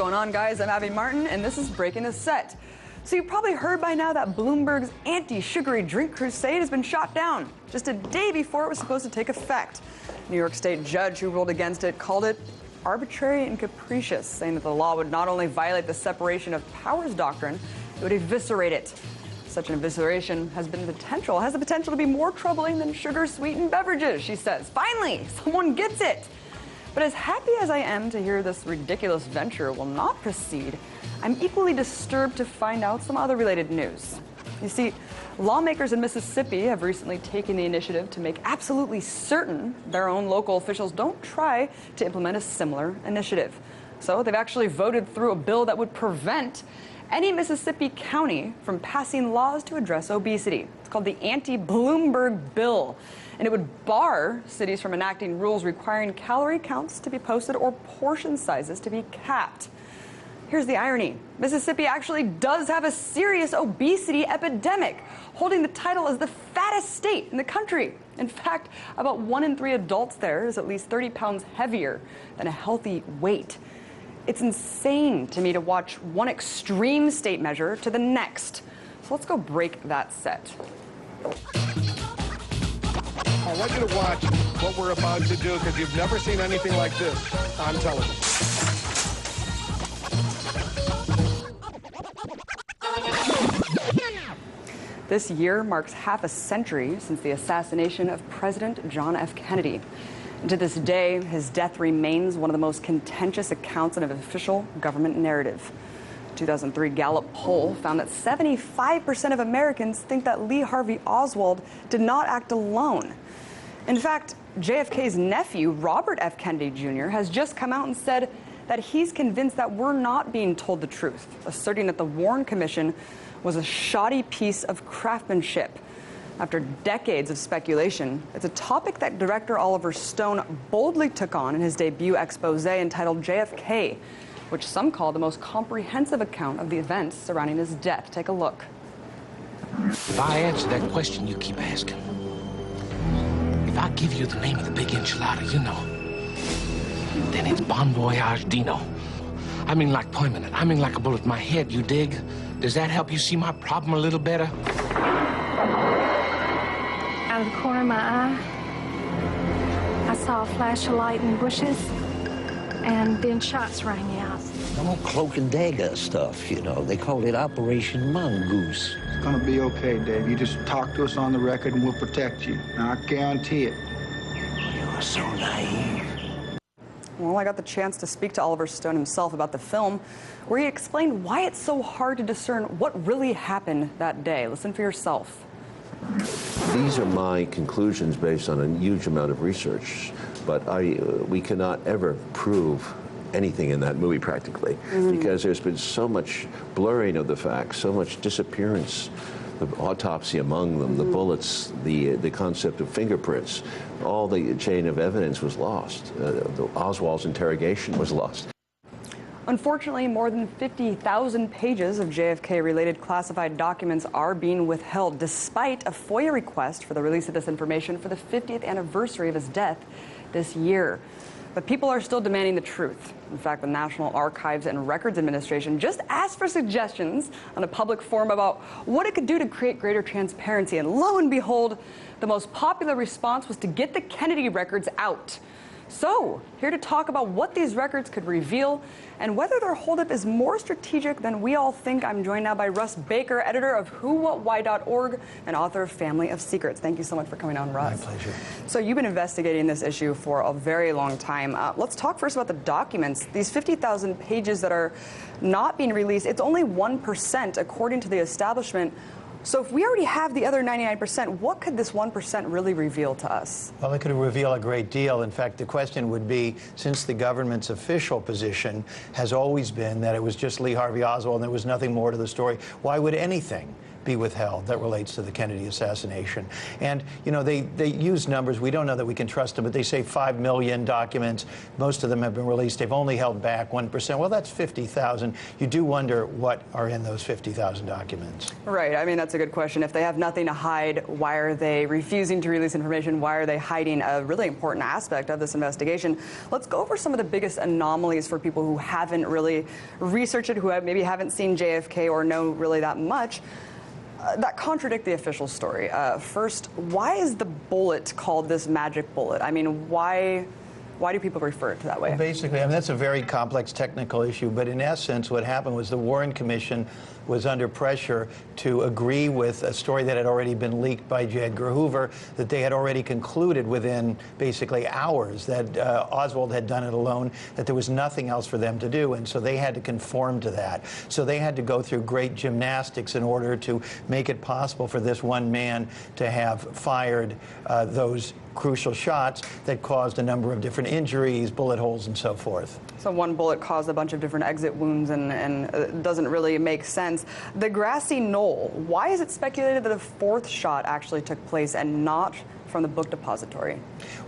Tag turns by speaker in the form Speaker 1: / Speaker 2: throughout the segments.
Speaker 1: going on, guys? I'm Abby Martin, and this is Breaking the Set. So you've probably heard by now that Bloomberg's anti-sugary drink crusade has been shot down just a day before it was supposed to take effect. New York State judge who ruled against it called it arbitrary and capricious, saying that the law would not only violate the separation of powers doctrine, it would eviscerate it. Such an evisceration has the potential to be more troubling than sugar-sweetened beverages, she says. Finally, someone gets it. But as happy as I am to hear this ridiculous venture will not proceed, I'm equally disturbed to find out some other related news. You see, lawmakers in Mississippi have recently taken the initiative to make absolutely certain their own local officials don't try to implement a similar initiative. So they've actually voted through a bill that would prevent any Mississippi county from passing laws to address obesity. It's called the Anti-Bloomberg Bill, and it would bar cities from enacting rules requiring calorie counts to be posted or portion sizes to be capped. Here's the irony. Mississippi actually does have a serious obesity epidemic, holding the title as the fattest state in the country. In fact, about 1 in 3 adults there is at least 30 pounds heavier than a healthy weight. It's insane to me to watch one extreme state measure to the next. So let's go break that set.
Speaker 2: I want you to watch what we're about to do because you've never seen anything like this on television.
Speaker 1: This year marks half a century since the assassination of President John F. Kennedy. And to this day, his death remains one of the most contentious accounts in an official government narrative. A 2003 Gallup poll found that 75% of Americans think that Lee Harvey Oswald did not act alone. In fact, JFK's nephew, Robert F. Kennedy Jr., has just come out and said that he's convinced that we're not being told the truth, asserting that the Warren Commission was a shoddy piece of craftsmanship. After decades of speculation, it's a topic that director Oliver Stone boldly took on in his debut expose entitled JFK, which some call the most comprehensive account of the events surrounding his death. Take a look.
Speaker 3: If I answer that question you keep asking, if I give you the name of the big enchilada, you know, then it's Bon Voyage Dino. I mean like permanent. I mean like a bullet in my head, you dig? Does that help you see my problem a little better?
Speaker 4: Out of the corner of my eye, I saw a flash of light in the bushes, and then shots rang out.
Speaker 5: No cloak and dagger stuff, you know. They call it Operation Mongoose.
Speaker 6: It's gonna be okay, Dave. You just talk to us on the record and we'll protect you. I guarantee it.
Speaker 5: You're so naive.
Speaker 1: Well, I got the chance to speak to Oliver Stone himself about the film, where he explained why it's so hard to discern what really happened that day. Listen for yourself.
Speaker 7: These are my conclusions based on a huge amount of research, but we cannot ever prove anything in that movie practically, because there's been so much blurring of the facts, so much disappearance, the autopsy among them, the bullets, the concept of fingerprints, all the chain of evidence was lost. Oswald's interrogation was lost.
Speaker 1: Unfortunately, more than 50,000 pages of JFK-related classified documents are being withheld, despite a FOIA request for the release of this information for the 50th anniversary of his death this year. But people are still demanding the truth. In fact, the National Archives and Records Administration just asked for suggestions on a public forum about what it could do to create greater transparency. And lo and behold, the most popular response was to get the Kennedy records out. So, here to talk about what these records could reveal and whether their holdup is more strategic than we all think, I'm joined now by Russ Baker, editor of WhoWhatWhy.org and author of Family of Secrets. Thank you so much for coming on, Russ.
Speaker 5: My pleasure.
Speaker 1: So you've been investigating this issue for a very long time. Let's talk first about the documents. These 50,000 pages that are not being released, it's only 1% according to the establishment. So if we already have the other 99%, what could this 1% really reveal to us?
Speaker 8: Well, it could reveal a great deal. In fact, the question would be, since the government's official position has always been that it was just Lee Harvey Oswald and there was nothing more to the story, why would anything be withheld that relates to the Kennedy assassination. And, you know, they use numbers. We don't know that we can trust them, but they say 5 million documents. Most of them have been released. They've only held back 1%. Well, that's 50,000. You do wonder what are in those 50,000 documents.
Speaker 1: Right. I mean, that's a good question. If they have nothing to hide, why are they refusing to release information? Why are they hiding a really important aspect of this investigation? Let's go over some of the biggest anomalies for people who haven't really researched it, who maybe haven't seen JFK or know really that much. That contradict the official story. First, why is the bullet called this magic bullet? I mean, why do people refer to it that way?
Speaker 8: Well, basically, I mean, that's a very complex technical issue, but in essence, what happened was the Warren Commission was under pressure to agree with a story that had already been leaked by J. Edgar Hoover, that they had already concluded within basically hours that Oswald had done it alone, that there was nothing else for them to do, and so they had to conform to that. So they had to go through great gymnastics in order to make it possible for this one man to have fired those crucial shots that caused a number of different injuries, bullet holes, and so forth.
Speaker 1: So one bullet caused a bunch of different exit wounds, and it doesn't really make sense. The grassy knoll, why is it speculated that a fourth shot actually took place and not from the book depository?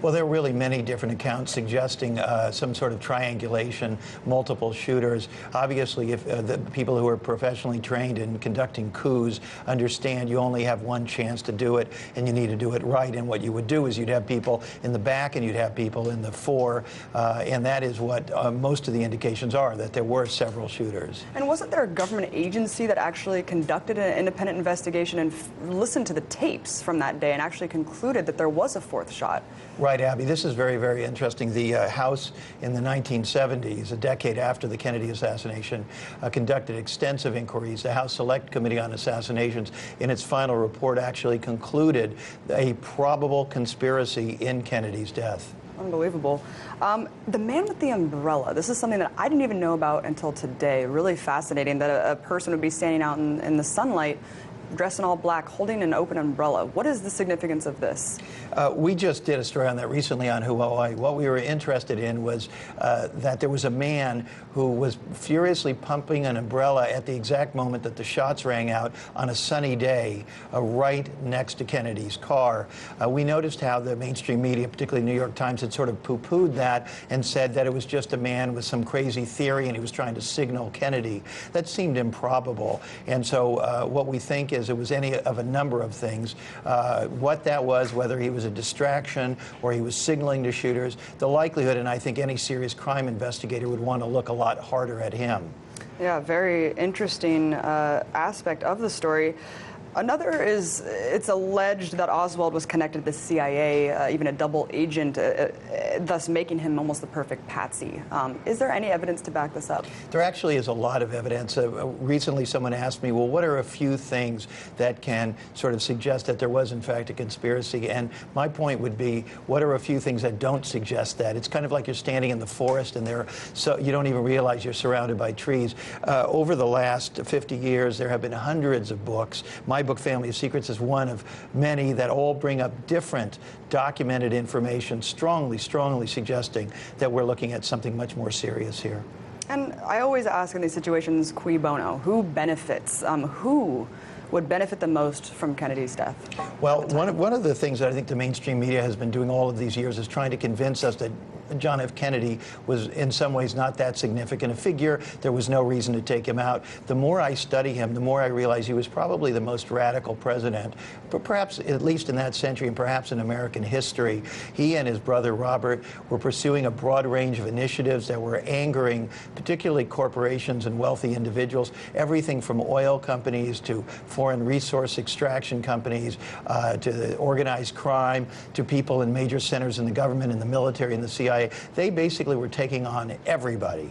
Speaker 8: Well, there are really many different accounts suggesting some sort of triangulation, multiple shooters. Obviously, if the people who are professionally trained in conducting coups understand you only have one chance to do it, and you need to do it right. And what you would do is you'd have people in the back and you'd have people in the fore, and that is what most of the indications are, that there were several shooters.
Speaker 1: And wasn't there a government agency that actually conducted an independent investigation and listened to the tapes from that day and actually concluded that there was a fourth shot?
Speaker 8: Right, Abby. This is very, very interesting. The House in the 1970s, a decade after the Kennedy assassination, conducted extensive inquiries. The House Select Committee on Assassinations, in its final report, actually concluded a probable conspiracy in Kennedy's death.
Speaker 1: Unbelievable. The man with the umbrella, this is something that I didn't even know about until today. Really fascinating that a person would be standing out in the sunlight dressed in all black, holding an open umbrella. What is the significance of this?
Speaker 8: We just did a story on that recently on Hawaii. What we were interested in was that there was a man who was furiously pumping an umbrella at the exact moment that the shots rang out on a sunny day right next to Kennedy's car. We noticed how the mainstream media, particularly New York Times, had sort of poo-pooed that and said that it was just a man with some crazy theory and he was trying to signal Kennedy. That seemed improbable. And so what we think is it was any of a number of things. What that was, whether he was a distraction or he was signaling to shooters, the likelihood, and I think any serious crime investigator would want to look a lot harder at him.
Speaker 1: Yeah, very interesting aspect of the story. Another is, it's alleged that Oswald was connected to the CIA, even a double agent, thus making him almost the perfect patsy. Is there any evidence to back this up?
Speaker 8: There actually is a lot of evidence. Recently someone asked me, well, what are a few things that can sort of suggest that there was in fact a conspiracy? And my point would be, what are a few things that don't suggest that? It's kind of like you're standing in the forest and so you don't even realize you're surrounded by trees. Over the last 50 years, there have been hundreds of books. My book, Family of Secrets, is one of many that all bring up different documented information, strongly suggesting that we're looking at something much more serious here.
Speaker 1: And I always ask in these situations, cui bono? Who benefits? Who would benefit the most from Kennedy's death?
Speaker 8: Well, one of the things that I think the mainstream media has been doing all of these years is trying to convince us that John F. Kennedy was in some ways not that significant a figure. There was no reason to take him out. The more I study him, the more I realize he was probably the most radical president, but perhaps at least in that century and perhaps in American history. He and his brother Robert were pursuing a broad range of initiatives that were angering particularly corporations and wealthy individuals, everything from oil companies to foreign resource extraction companies to the organized crime to people in major centers in the government, in the military, in the CIA. They basically were taking on everybody.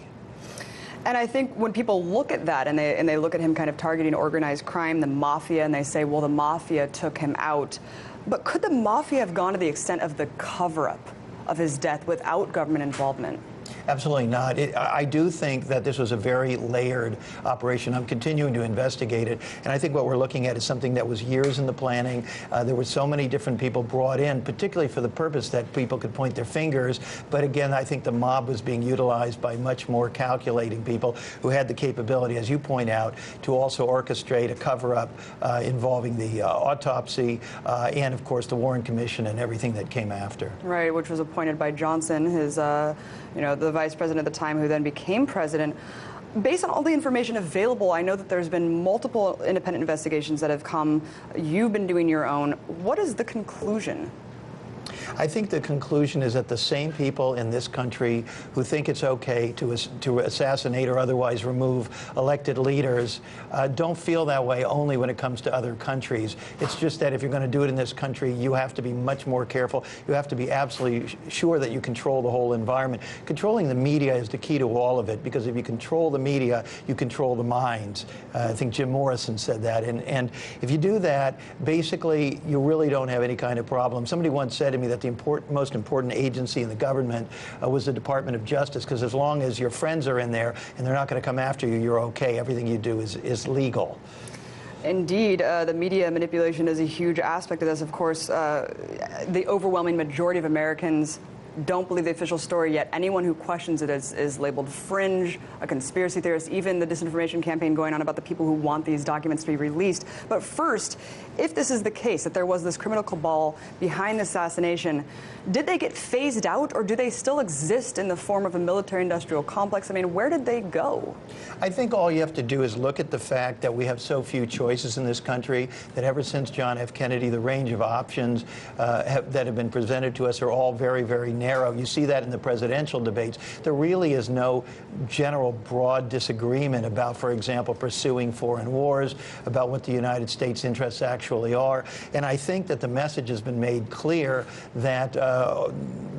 Speaker 1: And I think when people look at that and they look at him kind of targeting organized crime, the mafia, and they say, well, the mafia took him out. But could the mafia have gone to the extent of the cover-up of his death without government involvement?
Speaker 8: Absolutely not. I do think that this was a very layered operation. I'm continuing to investigate it, and I think what we're looking at is something that was years in the planning. There were so many different people brought in, particularly for the purpose that people could point their fingers. But again, I think the mob was being utilized by much more calculating people who had the capability, as you point out, to also orchestrate a cover-up involving the autopsy and, of course, the Warren Commission and everything that came after.
Speaker 1: Right, which was appointed by Johnson, his, the vice president at the time, who then became president. Based on all the information available, I know that there's been multiple independent investigations that have come. You've been doing your own. What is the conclusion?
Speaker 8: I think the conclusion is that the same people in this country who think it's okay to assassinate or otherwise remove elected leaders don't feel that way only when it comes to other countries. It's just that if you're going to do it in this country, you have to be much more careful. You have to be absolutely sure that you control the whole environment. Controlling the media is the key to all of it, because if you control the media, you control the minds. I think Jim Morrison said that. And if you do that, basically, you really don't have any kind of problem. Somebody once said to me that the most important agency in the government was the Department of Justice, because as long as your friends are in there and they're not going to come after you, you're okay. Everything you do is legal.
Speaker 1: Indeed, the media manipulation is a huge aspect of this. Of course, the overwhelming majority of Americans don't believe the official story, yet anyone who questions it is labeled fringe, a conspiracy theorist, even the disinformation campaign going on about the people who want these documents to be released. But first, if this is the case, that there was this criminal cabal behind the assassination, did they get phased out, or do they still exist in the form of a military-industrial complex? I mean, where did they go?
Speaker 8: I think all you have to do is look at the fact that we have so few choices in this country, that ever since John F. Kennedy, the range of options that have been presented to us are all very, very narrow. You see that in the presidential debates. There really is no general broad disagreement about, for example, pursuing foreign wars, about what the United States interests actually are. And I think that the message has been made clear that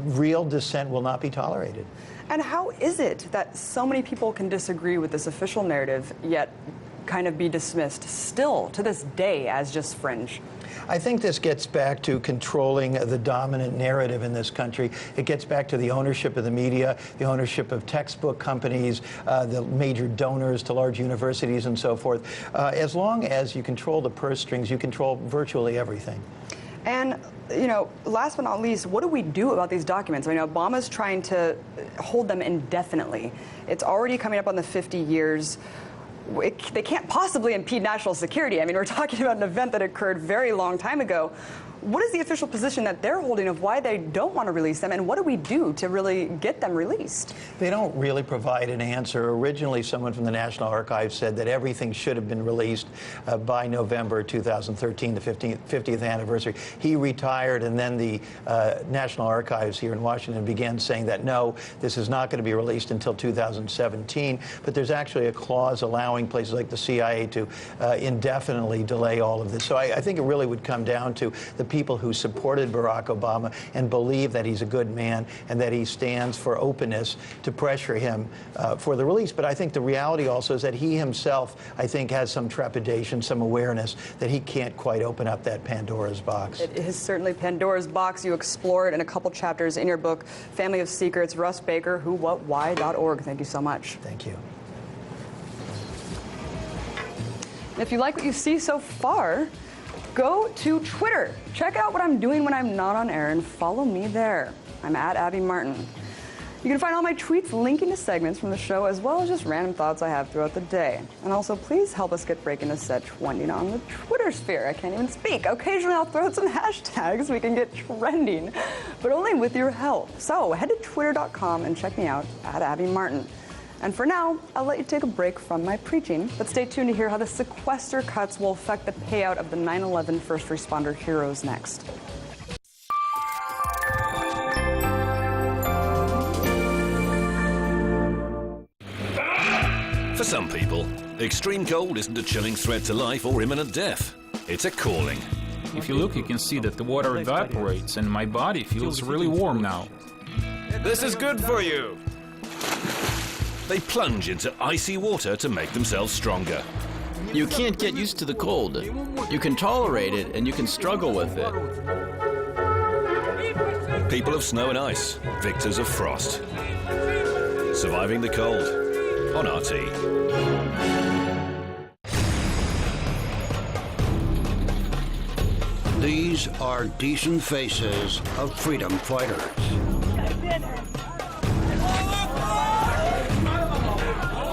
Speaker 8: real dissent will not be tolerated.
Speaker 1: And how is it that so many people can disagree with this official narrative, yet kind of be dismissed still to this day as just fringe?
Speaker 8: I think this gets back to controlling the dominant narrative in this country. It gets back to the ownership of the media, the ownership of textbook companies, the major donors to large universities and so forth. As long as you control the purse strings, you control virtually everything.
Speaker 1: And, last but not least, what do we do about these documents? I mean, Obama's trying to hold them indefinitely. It's already coming up on the 50 years. They can't possibly impede national security. I mean, we're talking about an event that occurred very long time ago. What is the official position that they're holding of why they don't want to release them, and what do we do to really get them released?
Speaker 8: They don't really provide an answer. Originally, someone from the National Archives said that everything should have been released by November 2013, the 50th anniversary. He retired, and then the National Archives here in Washington began saying that, no, this is not going to be released until 2017. But there's actually a clause allowing places like the CIA to indefinitely delay all of this. So I think it really would come down to the people who supported Barack Obama and believe that he's a good man and that he stands for openness to pressure him for the release. But I think the reality also is that he himself, I think, has some trepidation, some awareness that he can't quite open up that Pandora's box.
Speaker 1: It is certainly Pandora's box. You explore it in a couple chapters in your book, Family of Secrets. Russ Baker, whowhatwhy.org. Thank you so much.
Speaker 8: Thank you.
Speaker 1: If you like what you see so far, go to Twitter. Check out what I'm doing when I'm not on air and follow me there. I'm at Abby Martin. You can find all my tweets linking to segments from the show, as well as just random thoughts I have throughout the day. And also, please help us get Breaking the Set trending on the Twitter sphere. I can't even speak. Occasionally, I'll throw out some hashtags we can get trending, but only with your help. So head to twitter.com and check me out at Abby Martin. And for now, I'll let you take a break from my preaching, but stay tuned to hear how the sequester cuts will affect the payout of the 9/11 first responder heroes next.
Speaker 9: For some people, extreme cold isn't a chilling threat to life or imminent death. It's a calling.
Speaker 10: If you look, you can see that the water evaporates and my body feels really warm now.
Speaker 9: This is good for you. They plunge into icy water to make themselves stronger.
Speaker 11: You can't get used to the cold. You can tolerate it and you can struggle with it.
Speaker 9: People of snow and ice, victors of frost. Surviving the Cold on RT.
Speaker 12: These are decent faces of freedom fighters.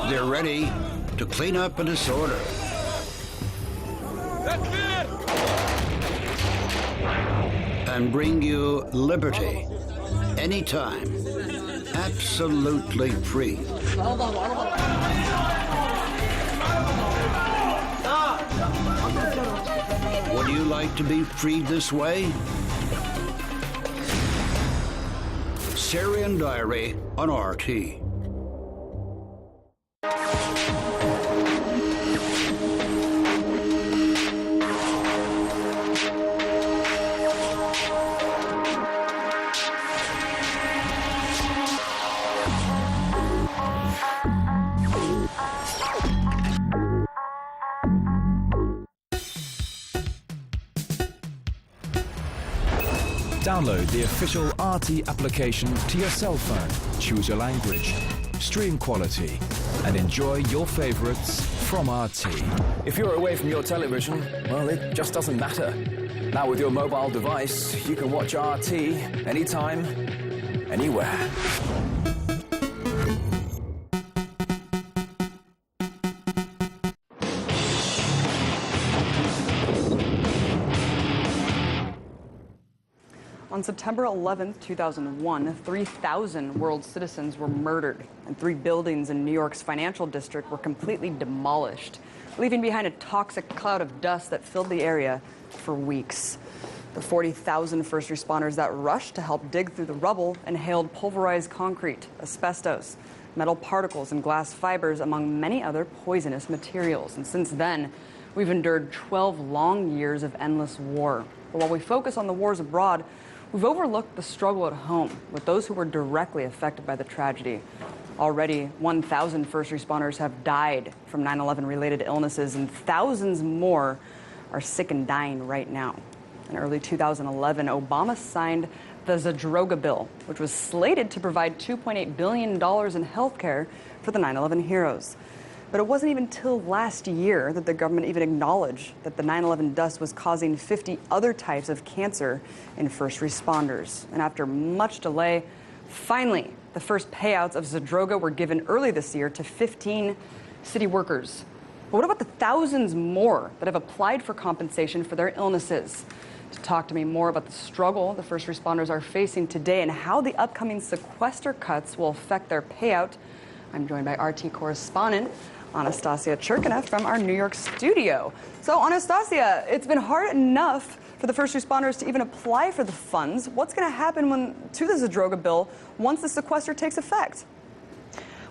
Speaker 12: They're ready to clean up a disorder. And bring you liberty anytime, absolutely free. Would you like to be freed this way? Syrian Diary on RT.
Speaker 13: Download the official RT application to your cell phone, choose your language, stream quality, and enjoy your favorites from RT.
Speaker 14: If you're away from your television, well, it just doesn't matter. Now with your mobile device, you can watch RT anytime, anywhere.
Speaker 1: On September 11, 2001, 3,000 world citizens were murdered, and 3 buildings in New York's financial district were completely demolished, leaving behind a toxic cloud of dust that filled the area for weeks. The 40,000 first responders that rushed to help dig through the rubble inhaled pulverized concrete, asbestos, metal particles, and glass fibers, among many other poisonous materials. And since then, we've endured 12 long years of endless war. But while we focus on the wars abroad, we've overlooked the struggle at home with those who were directly affected by the tragedy. Already, 1,000 first responders have died from 9/11 related illnesses, and thousands more are sick and dying right now. In early 2011, Obama signed the Zadroga bill, which was slated to provide $2.8 billion in health care for the 9/11 heroes. But it wasn't even till last year that the government even acknowledged that the 9/11 dust was causing 50 other types of cancer in first responders. And after much delay, finally, the first payouts of Zadroga were given early this year to 15 city workers. But what about the thousands more that have applied for compensation for their illnesses? To talk to me more about the struggle the first responders are facing today and how the upcoming sequester cuts will affect their payout, I'm joined by RT correspondent Anastasia Churkina from our New York studio. So, Anastasia, it's been hard enough for the first responders to even apply for the funds. What's going to happen to the Zadroga bill once the sequester takes effect?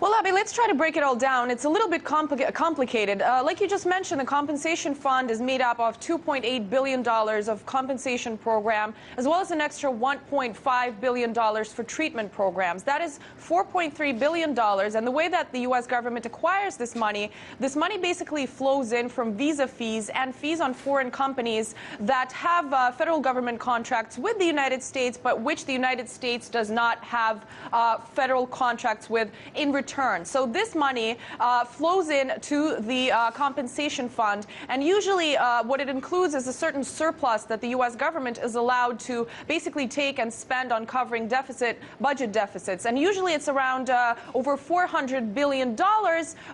Speaker 15: Well, Abby, let's try to break it all down. It's a little bit complicated. Like you just mentioned, the compensation fund is made up of $2.8 billion of compensation program, as well as an extra $1.5 billion for treatment programs. That is $4.3 billion. And the way that the U.S. government acquires this money basically flows in from visa fees and fees on foreign companies that have federal government contracts with the United States, but which the United States does not have federal contracts with in return. So this money flows in to the compensation fund, and usually what it includes is a certain surplus that the U.S. government is allowed to basically take and spend on covering budget deficits. And usually it's around over $400 billion,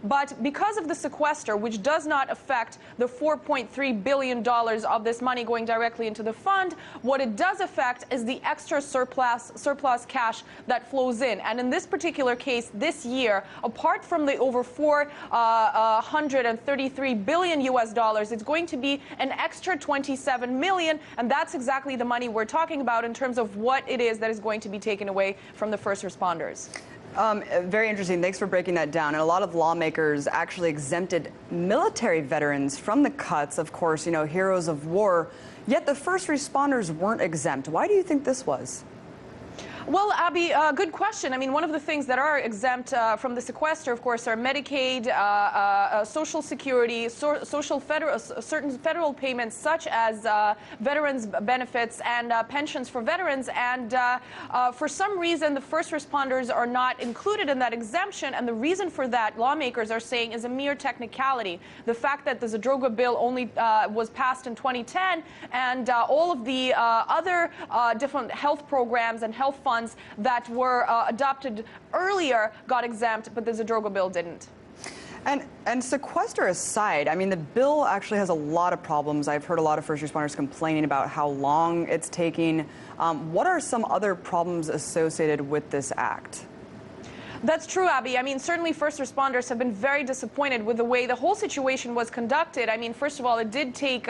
Speaker 15: but because of the sequester, which does not affect the $4.3 billion of this money going directly into the fund, what it does affect is the extra surplus cash that flows in. And in this particular case, this year, apart from the over $433 billion US dollars, it's going to be an extra 27 million, and that's exactly the money we're talking about in terms of what it is that is going to be taken away from the first responders.
Speaker 1: Very interesting. Thanks for breaking that down. And a lot of lawmakers actually exempted military veterans from the cuts, of course, heroes of war. Yet the first responders weren't exempt. Why do you think this was?
Speaker 15: Well, Abby, good question. I mean, one of the things that are exempt from the sequester, of course, are Medicaid, Social Security, certain federal payments such as veterans benefits and pensions for veterans. And for some reason, the first responders are not included in that exemption. And the reason for that, lawmakers are saying, is a mere technicality. The fact that the Zadroga bill only was passed in 2010 and all of the other different health programs and health funds that were adopted earlier got exempt, but the Zadroga bill didn't.
Speaker 1: And sequester aside, I mean, the bill actually has a lot of problems. I've heard a lot of first responders complaining about how long it's taking. What are some other problems associated with this act?
Speaker 15: That's true, Abby. I mean, certainly first responders have been very disappointed with the way the whole situation was conducted. I mean, first of all, it did take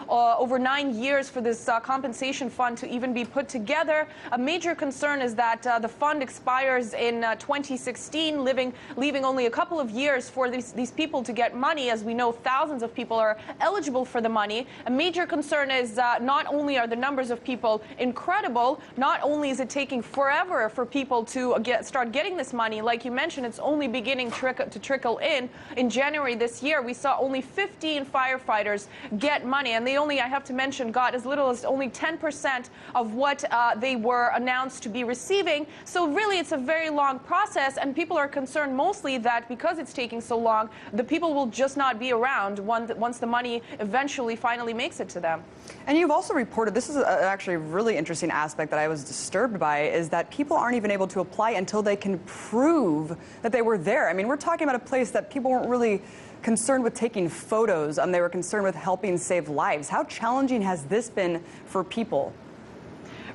Speaker 15: over 9 years for this compensation fund to even be put together. A major concern is that the fund expires in 2016, leaving only a couple of years for these people to get money. As we know, thousands of people are eligible for the money. A major concern is not only are the numbers of people incredible, not only is it taking forever for people to start getting this money. Like you mentioned, it's only beginning to trickle in. In January this year, we saw only 15 firefighters get money, and they only, I have to mention, got as little as only 10% of what they were announced to be receiving. So really, it's a very long process, and people are concerned mostly that because it's taking so long, the people will just not be around once the money eventually finally makes it to them.
Speaker 1: And you've also reported, this is actually a really interesting aspect that I was disturbed by, is that people aren't even able to apply until they can prove that they were there. I mean, we're talking about a place that people weren't really concerned with taking photos. They were concerned with helping save lives. How challenging has this been for people?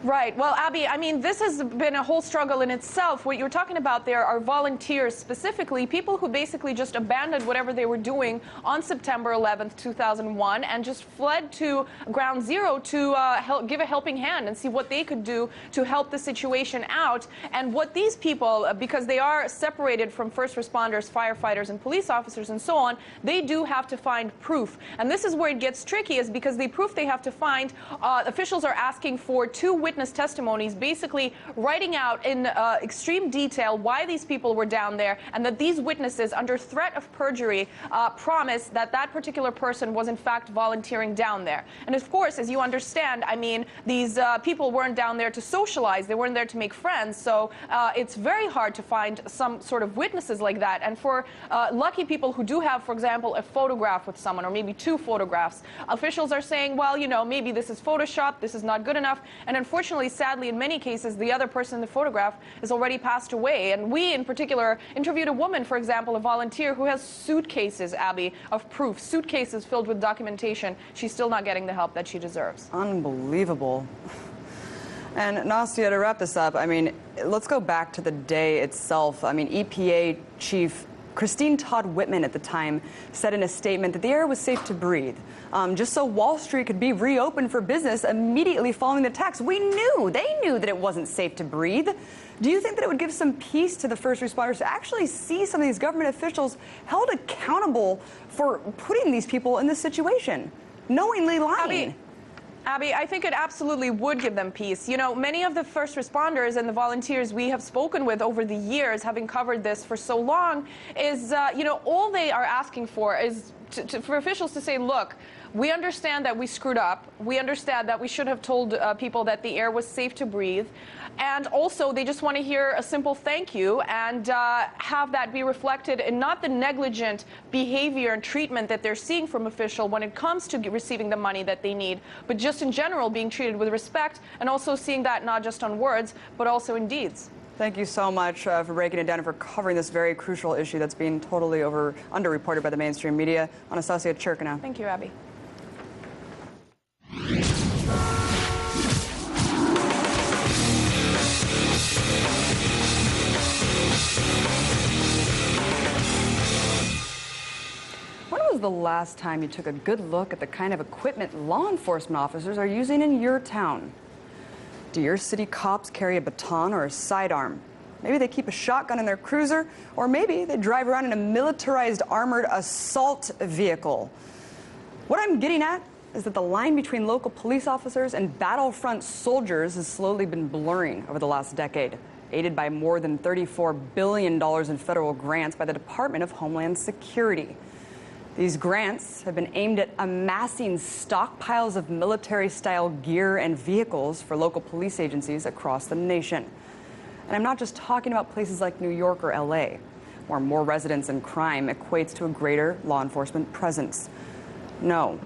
Speaker 15: Right. Well, Abby, I mean, this has been a whole struggle in itself. What you're talking about there are volunteers, specifically people who basically just abandoned whatever they were doing on September 11th, 2001, and just fled to ground zero to give a helping hand and see what they could do to help the situation out. And what these people, because they are separated from first responders, firefighters, and police officers and so on, they do have to find proof. And this is where it gets tricky, is because the proof they have to find, officials are asking for 2 witness testimonies, basically writing out in extreme detail why these people were down there, and that these witnesses, under threat of perjury, promised that that particular person was in fact volunteering down there. And of course, as you understand, I mean, these people weren't down there to socialize, they weren't there to make friends, so it's very hard to find some sort of witnesses like that. And for lucky people who do have, for example, a photograph with someone, or maybe 2 photographs, officials are saying, well, you know, maybe this is Photoshop, this is not good enough, and unfortunately, sadly, in many cases, the other person in the photograph has already passed away. And we, in particular, interviewed a woman, for example, a volunteer, who has suitcases, Abby, of proof, suitcases filled with documentation. She's still not getting the help that she deserves.
Speaker 1: Unbelievable. And Nastya, to wrap this up, I mean, let's go back to the day itself. I mean, EPA Chief Christine Todd Whitman at the time said in a statement that the air was safe to breathe, just so Wall Street could be reopened for business immediately following the attacks. They knew that it wasn't safe to breathe. Do you think that it would give some peace to the first responders to actually see some of these government officials held accountable for putting these people in this situation, knowingly lying?
Speaker 15: Abby, I think it absolutely would give them peace. You know, many of the first responders and the volunteers we have spoken with over the years, having covered this for so long, is, you know, all they are asking for is for officials to say, look, we understand that we screwed up. We understand that we should have told people that the air was safe to breathe. And also, they just want to hear a simple thank you and have that be reflected in not the negligent behavior and treatment that they're seeing from official when it comes to receiving the money that they need, but just in general being treated with respect, and also seeing that not just on words, but also in deeds.
Speaker 1: Thank you so much for breaking it down and for covering this very crucial issue that's being totally underreported by the mainstream media. Anastasia Churkina.
Speaker 15: Thank you, Abby.
Speaker 1: When was the last time you took a good look at the kind of equipment law enforcement officers are using in your town? Do your city cops carry a baton or a sidearm? Maybe they keep a shotgun in their cruiser, or maybe they drive around in a militarized armored assault vehicle. What I'm getting at is that the line between local police officers and battlefront soldiers has slowly been blurring over the last decade, aided by more than $34 billion in federal grants by the Department of Homeland Security. These grants have been aimed at amassing stockpiles of military-style gear and vehicles for local police agencies across the nation. And I'm not just talking about places like New York or LA, where more residents and crime equates to a greater law enforcement presence. No.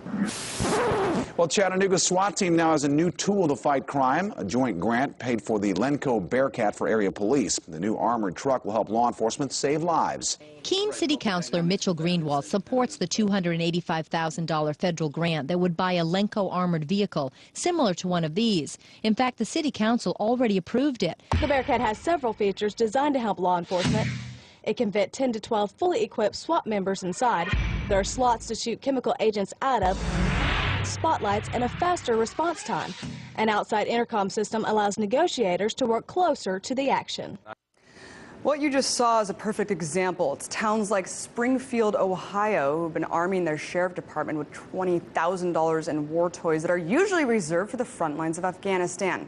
Speaker 16: Well, Chattanooga's SWAT team now has a new tool to fight crime, a joint grant paid for the Lenco Bearcat for area police. The new armored truck will help law enforcement save lives.
Speaker 17: Keene City Councilor Mitchell Greenwald supports the $285,000 federal grant that would buy a Lenco armored vehicle similar to one of these. In fact, the City Council already approved it.
Speaker 18: The Bearcat has several features designed to help law enforcement. It can fit 10 to 12 fully equipped SWAT members inside. There are slots to shoot chemical agents out of, spotlights, and a faster response time. An outside intercom system allows negotiators to work closer to the action.
Speaker 1: What you just saw is a perfect example. It's towns like Springfield, Ohio, who've been arming their sheriff department with $20,000 in war toys that are usually reserved for the front lines of Afghanistan.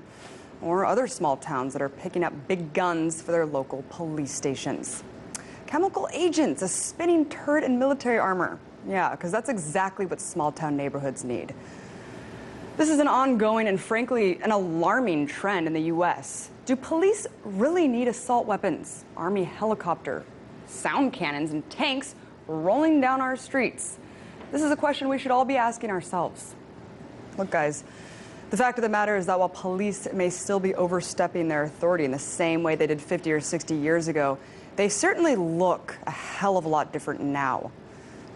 Speaker 1: Or other small towns that are picking up big guns for their local police stations. Chemical agents, a spinning turret, and military armor. Yeah, because that's exactly what small-town neighborhoods need. This is an ongoing and, frankly, an alarming trend in the U.S. Do police really need assault weapons, Army helicopter, sound cannons, and tanks rolling down our streets? This is a question we should all be asking ourselves. Look, guys, the fact of the matter is that while police may still be overstepping their authority in the same way they did 50 or 60 years ago, they certainly look a hell of a lot different now.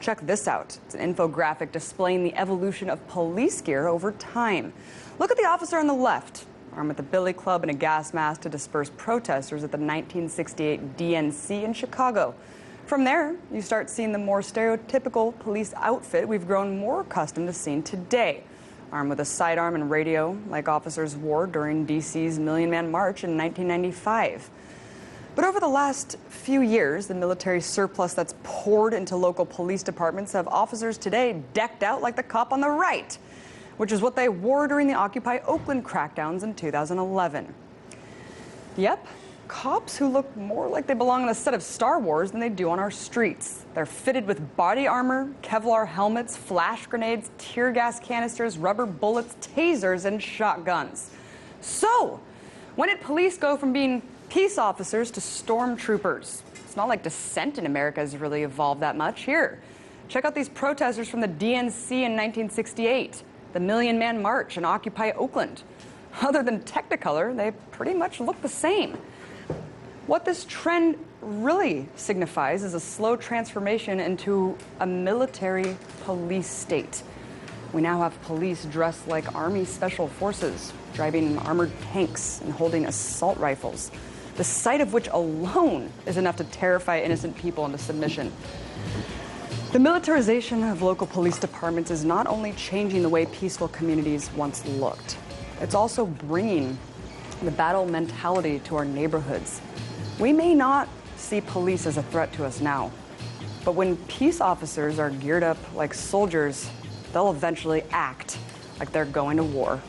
Speaker 1: Check this out. It's an infographic displaying the evolution of police gear over time. Look at the officer on the left, armed with a billy club and a gas mask to disperse protesters at the 1968 DNC in Chicago. From there, you start seeing the more stereotypical police outfit we've grown more accustomed to seeing today, armed with a sidearm and radio like officers wore during DC's Million Man March in 1995. But over the last few years, the military surplus that's poured into local police departments have officers today decked out like the cop on the right, which is what they wore during the Occupy Oakland crackdowns in 2011. Yep, cops who look more like they belong on a set of Star Wars than they do on our streets. They're fitted with body armor, Kevlar helmets, flash grenades, tear gas canisters, rubber bullets, tasers, and shotguns. So, when did police go from being peace officers to stormtroopers? It's not like dissent in America has really evolved that much. Here, check out these protesters from the DNC in 1968, the Million Man March, and Occupy Oakland. Other than Technicolor, they pretty much look the same. What this trend really signifies is a slow transformation into a military police state. We now have police dressed like Army Special Forces, driving armored tanks and holding assault rifles, the sight of which alone is enough to terrify innocent people into submission. The militarization of local police departments is not only changing the way peaceful communities once looked, it's also bringing the battle mentality to our neighborhoods. We may not see police as a threat to us now, but when peace officers are geared up like soldiers, they'll eventually act like they're going to war.